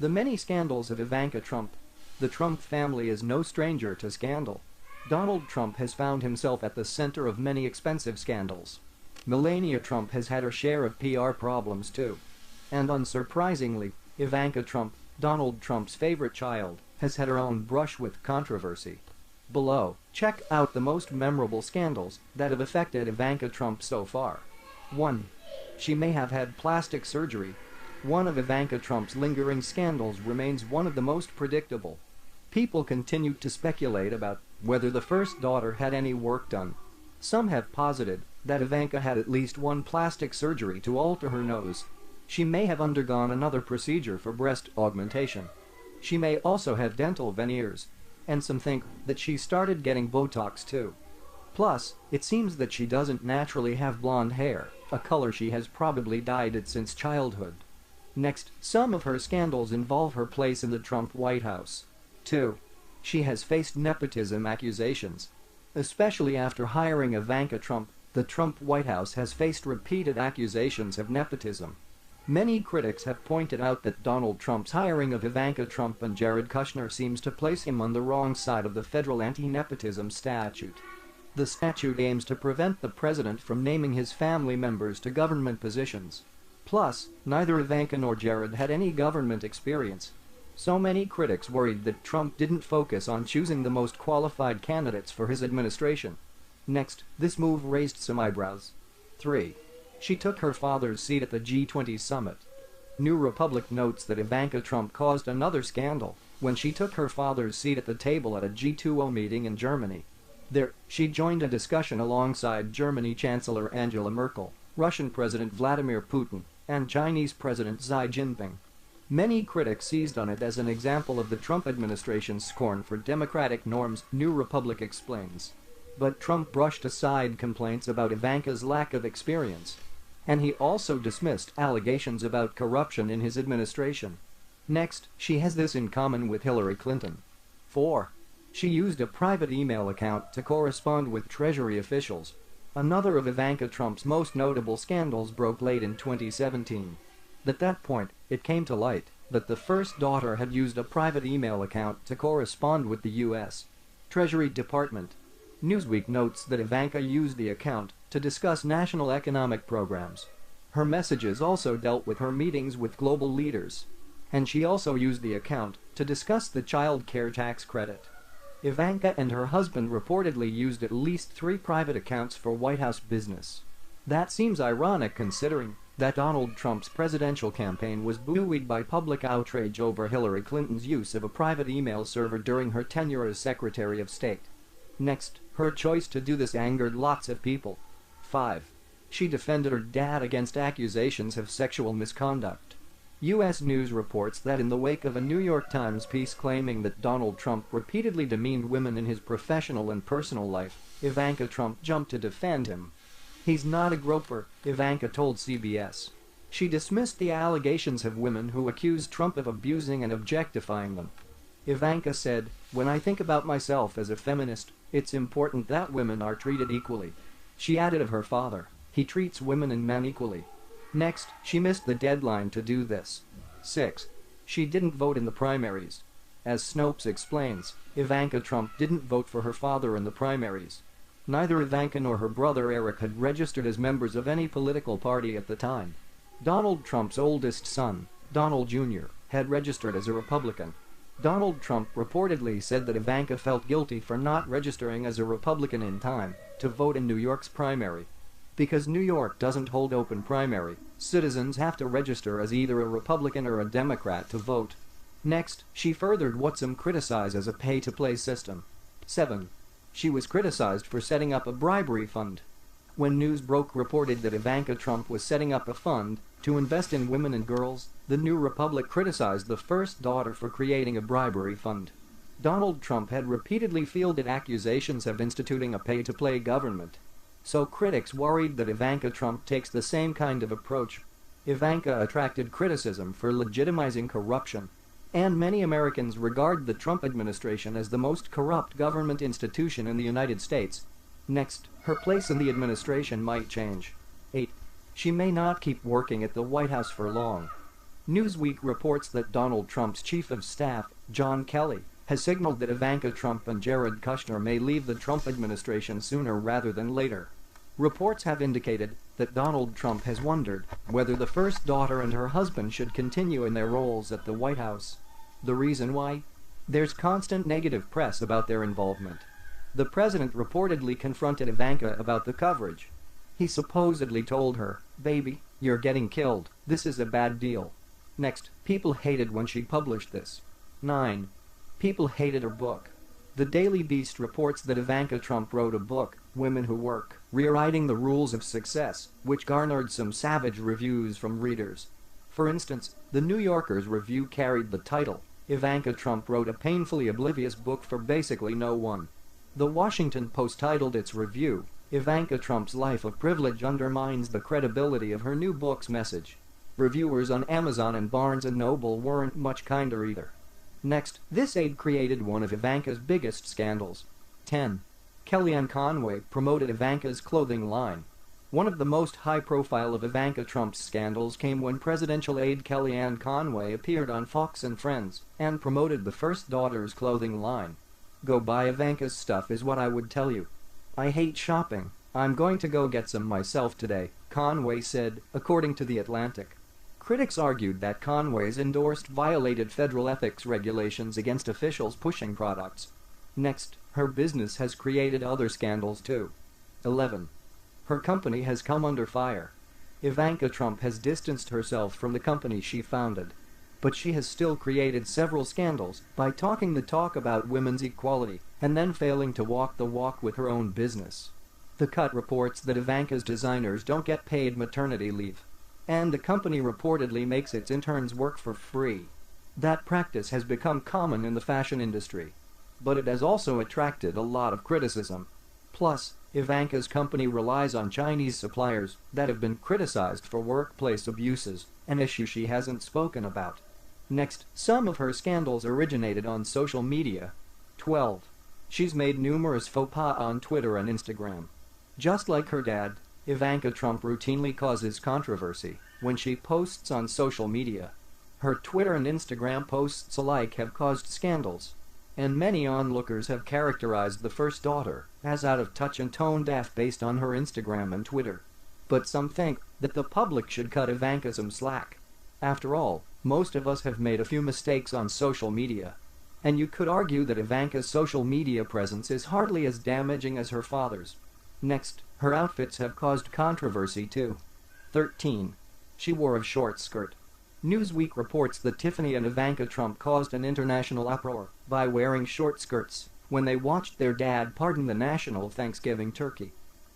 The many scandals of Ivanka Trump. The Trump family is no stranger to scandal. Donald Trump has found himself at the center of many expensive scandals. Melania Trump has had her share of PR problems too. And unsurprisingly, Ivanka Trump, Donald Trump's favorite child, has had her own brush with controversy. Below, check out the most memorable scandals that have affected Ivanka Trump so far. 1. She may have had plastic surgery. One of Ivanka Trump's lingering scandals remains one of the most predictable. People continue to speculate about whether the first daughter had any work done. Some have posited that Ivanka had at least one plastic surgery to alter her nose. She may have undergone another procedure for breast augmentation. She may also have dental veneers. And some think that she started getting Botox too. Plus, it seems that she doesn't naturally have blonde hair, a color she has probably dyed it since childhood. Next, some of her scandals involve her place in the Trump White House. 2. She has faced nepotism accusations. Especially after hiring Ivanka Trump, the Trump White House has faced repeated accusations of nepotism. Many critics have pointed out that Donald Trump's hiring of Ivanka Trump and Jared Kushner seems to place him on the wrong side of the federal anti-nepotism statute. The statute aims to prevent the president from naming his family members to government positions. Plus, neither Ivanka nor Jared had any government experience. So many critics worried that Trump didn't focus on choosing the most qualified candidates for his administration. Next, this move raised some eyebrows. 3. She took her father's seat at the G20 summit. New Republic notes that Ivanka Trump caused another scandal when she took her father's seat at the table at a G20 meeting in Germany. There, she joined a discussion alongside Germany Chancellor Angela Merkel, Russian President Vladimir Putin, and Chinese President Xi Jinping. Many critics seized on it as an example of the Trump administration's scorn for democratic norms, New Republic explains. But Trump brushed aside complaints about Ivanka's lack of experience. And he also dismissed allegations about corruption in his administration. Next, she has this in common with Hillary Clinton. 4. She used a private email account to correspond with Treasury officials. Another of Ivanka Trump's most notable scandals broke late in 2017. At that point, it came to light that the first daughter had used a private email account to correspond with the U.S. Treasury Department. Newsweek notes that Ivanka used the account to discuss national economic programs. Her messages also dealt with her meetings with global leaders. And she also used the account to discuss the child care tax credit. Ivanka and her husband reportedly used at least 3 private accounts for White House business. That seems ironic considering that Donald Trump's presidential campaign was buoyed by public outrage over Hillary Clinton's use of a private email server during her tenure as Secretary of State. Next, her choice to do this angered lots of people. 5. She defended her dad against accusations of sexual misconduct. U.S. News reports that in the wake of a New York Times piece claiming that Donald Trump repeatedly demeaned women in his professional and personal life, Ivanka Trump jumped to defend him. He's not a groper, Ivanka told CBS. She dismissed the allegations of women who accused Trump of abusing and objectifying them. Ivanka said, "When I think about myself as a feminist, it's important that women are treated equally." She added of her father, "He treats women and men equally." Next, she missed the deadline to do this. 6. She didn't vote in the primaries. As Snopes explains, Ivanka Trump didn't vote for her father in the primaries. Neither Ivanka nor her brother Eric had registered as members of any political party at the time. Donald Trump's oldest son, Donald Jr., had registered as a Republican. Donald Trump reportedly said that Ivanka felt guilty for not registering as a Republican in time to vote in New York's primary. Because New York doesn't hold open primary, citizens have to register as either a Republican or a Democrat to vote. Next, she furthered what some criticize as a pay-to-play system. 7. She was criticized for setting up a bribery fund. When news broke reported that Ivanka Trump was setting up a fund to invest in women and girls, the New Republic criticized the first daughter for creating a bribery fund. Donald Trump had repeatedly fielded accusations of instituting a pay-to-play government. So critics worried that Ivanka Trump takes the same kind of approach. Ivanka attracted criticism for legitimizing corruption. And many Americans regard the Trump administration as the most corrupt government institution in the United States. Next, her place in the administration might change. 8. She may not keep working at the White House for long. Newsweek reports that Donald Trump's chief of staff, John Kelly, has signaled that Ivanka Trump and Jared Kushner may leave the Trump administration sooner rather than later. Reports have indicated that Donald Trump has wondered whether the first daughter and her husband should continue in their roles at the White House. The reason why? There's constant negative press about their involvement. The president reportedly confronted Ivanka about the coverage. He supposedly told her, "Baby, you're getting killed, this is a bad deal." Next, people hated when she published this. 9. People hated her book. The Daily Beast reports that Ivanka Trump wrote a book, Women Who Work, Rewriting the Rules of Success, which garnered some savage reviews from readers. For instance, the New Yorker's review carried the title, "Ivanka Trump wrote a painfully oblivious book for basically no one." The Washington Post titled its review, "Ivanka Trump's life of privilege undermines the credibility of her new book's message." Reviewers on Amazon and Barnes & Noble weren't much kinder either. Next, this aide created one of Ivanka's biggest scandals. 10. Kellyanne Conway promoted Ivanka's clothing line. One of the most high-profile of Ivanka Trump's scandals came when presidential aide Kellyanne Conway appeared on Fox and Friends and promoted the first daughter's clothing line. "Go buy Ivanka's stuff is what I would tell you. I hate shopping. I'm going to go get some myself today," Conway said, according to The Atlantic. Critics argued that Conway's endorsed violated federal ethics regulations against officials pushing products. Next, her business has created other scandals too. 11. Her company has come under fire. Ivanka Trump has distanced herself from the company she founded. But she has still created several scandals by talking the talk about women's equality and then failing to walk the walk with her own business. The Cut reports that Ivanka's designers don't get paid maternity leave. And the company reportedly makes its interns work for free. That practice has become common in the fashion industry. But it has also attracted a lot of criticism. Plus, Ivanka's company relies on Chinese suppliers that have been criticized for workplace abuses, an issue she hasn't spoken about. Next, some of her scandals originated on social media. 12. She's made numerous faux pas on Twitter and Instagram. Just like her dad, Ivanka Trump routinely causes controversy when she posts on social media. Her Twitter and Instagram posts alike have caused scandals, and many onlookers have characterized the first daughter as out of touch and tone deaf based on her Instagram and Twitter. But some think that the public should cut Ivanka some slack. After all, most of us have made a few mistakes on social media. And you could argue that Ivanka's social media presence is hardly as damaging as her father's. Next, her outfits have caused controversy too. 13. She wore a short skirt. Newsweek reports that Tiffany and Ivanka Trump caused an international uproar by wearing short skirts when they watched their dad pardon the national Thanksgiving turkey.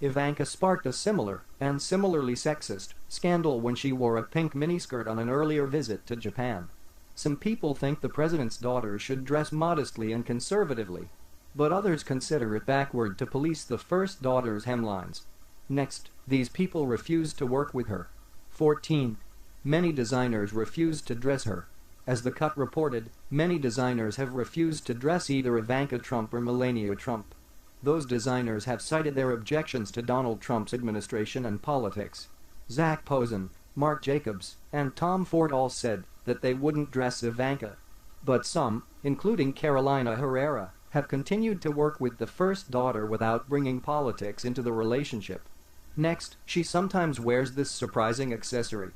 Ivanka sparked a similar, and similarly sexist, scandal when she wore a pink miniskirt on an earlier visit to Japan. Some people think the president's daughter should dress modestly and conservatively, but others consider it backward to police the first daughter's hemlines. Next, these people refused to work with her. 14. Many designers refused to dress her. As The Cut reported, many designers have refused to dress either Ivanka Trump or Melania Trump. Those designers have cited their objections to Donald Trump's administration and politics. Zach Posen, Marc Jacobs, and Tom Ford all said that they wouldn't dress Ivanka. But some, including Carolina Herrera, have continued to work with the first daughter without bringing politics into the relationship. Next, she sometimes wears this surprising accessory.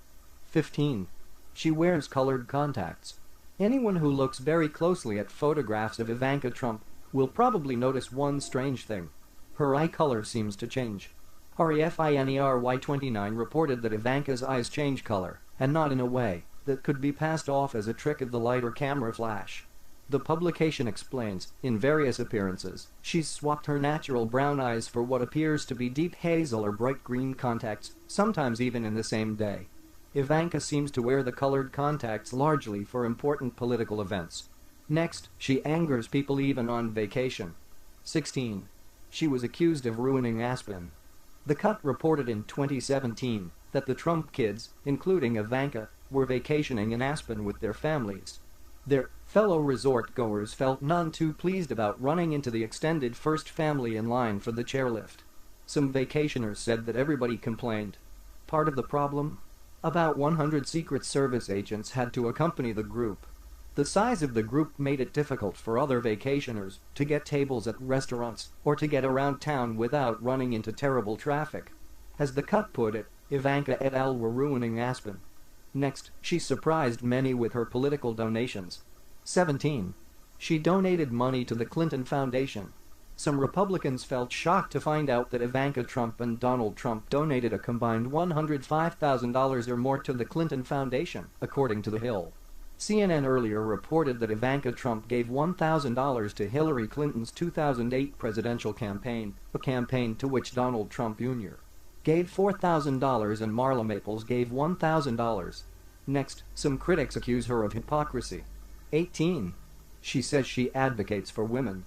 15. She wears colored contacts. Anyone who looks very closely at photographs of Ivanka Trump will probably notice one strange thing. Her eye color seems to change. REFINERY29 reported that Ivanka's eyes change color, and not in a way that could be passed off as a trick of the light or camera flash. The publication explains, in various appearances, she's swapped her natural brown eyes for what appears to be deep hazel or bright green contacts, sometimes even in the same day. Ivanka seems to wear the colored contacts largely for important political events. Next, she angers people even on vacation. 16. She was accused of ruining Aspen. The Cut reported in 2017 that the Trump kids, including Ivanka, were vacationing in Aspen with their families. Their fellow resort-goers felt none too pleased about running into the extended first family in line for the chairlift. Some vacationers said that everybody complained. Part of the problem? About 100 Secret Service agents had to accompany the group. The size of the group made it difficult for other vacationers to get tables at restaurants or to get around town without running into terrible traffic. As The Cut put it, Ivanka et al. Were ruining Aspen. Next, she surprised many with her political donations. 17. She donated money to the Clinton Foundation. Some Republicans felt shocked to find out that Ivanka Trump and Donald Trump donated a combined $105,000 or more to the Clinton Foundation, according to The Hill. CNN earlier reported that Ivanka Trump gave $1,000 to Hillary Clinton's 2008 presidential campaign, a campaign to which Donald Trump Jr. gave $4,000 and Marla Maples gave $1,000. Next, some critics accuse her of hypocrisy. 18. She says she advocates for women.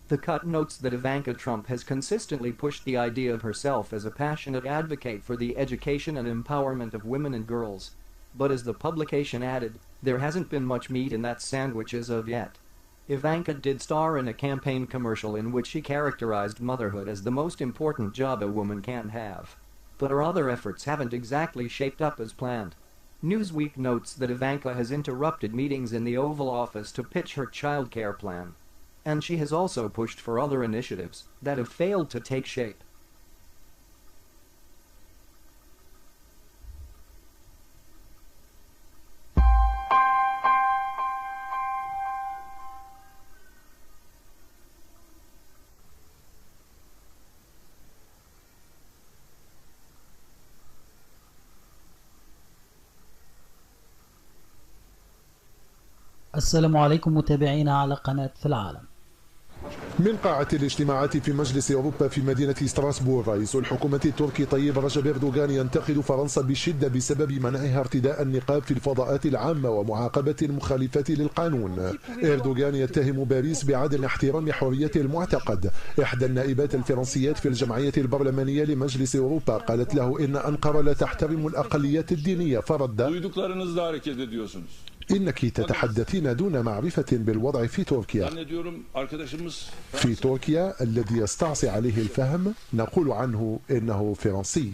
The Cut notes that Ivanka Trump has consistently pushed the idea of herself as a passionate advocate for the education and empowerment of women and girls. But as the publication added, there hasn't been much meat in that sandwich as of yet. Ivanka did star in a campaign commercial in which she characterized motherhood as the most important job a woman can have. But her other efforts haven't exactly shaped up as planned. Newsweek notes that Ivanka has interrupted meetings in the Oval Office to pitch her child care plan. And she has also pushed for other initiatives that have failed to take shape. السلام عليكم متابعينا على قناة في العالم. من قاعة الاجتماعات في مجلس أوروبا في مدينة ستراسبور، رئيس الحكومة التركي طيب رجب إردوغان ينتقد فرنسا بشدة بسبب منعها ارتداء النقاب في الفضاءات العامة ومعاقبة المخالفات للقانون. إردوغان يتهم باريس بعدم احترام حرية المعتقد. إحدى النائبات الفرنسيات في الجمعية البرلمانية لمجلس أوروبا قالت له إن أنقرة لا تحترم الأقليات الدينية، فرد: إنك تتحدثين دون معرفة بالوضع في تركيا. في تركيا الذي يستعصي عليه الفهم نقول عنه إنه فرنسي.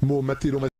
ممثل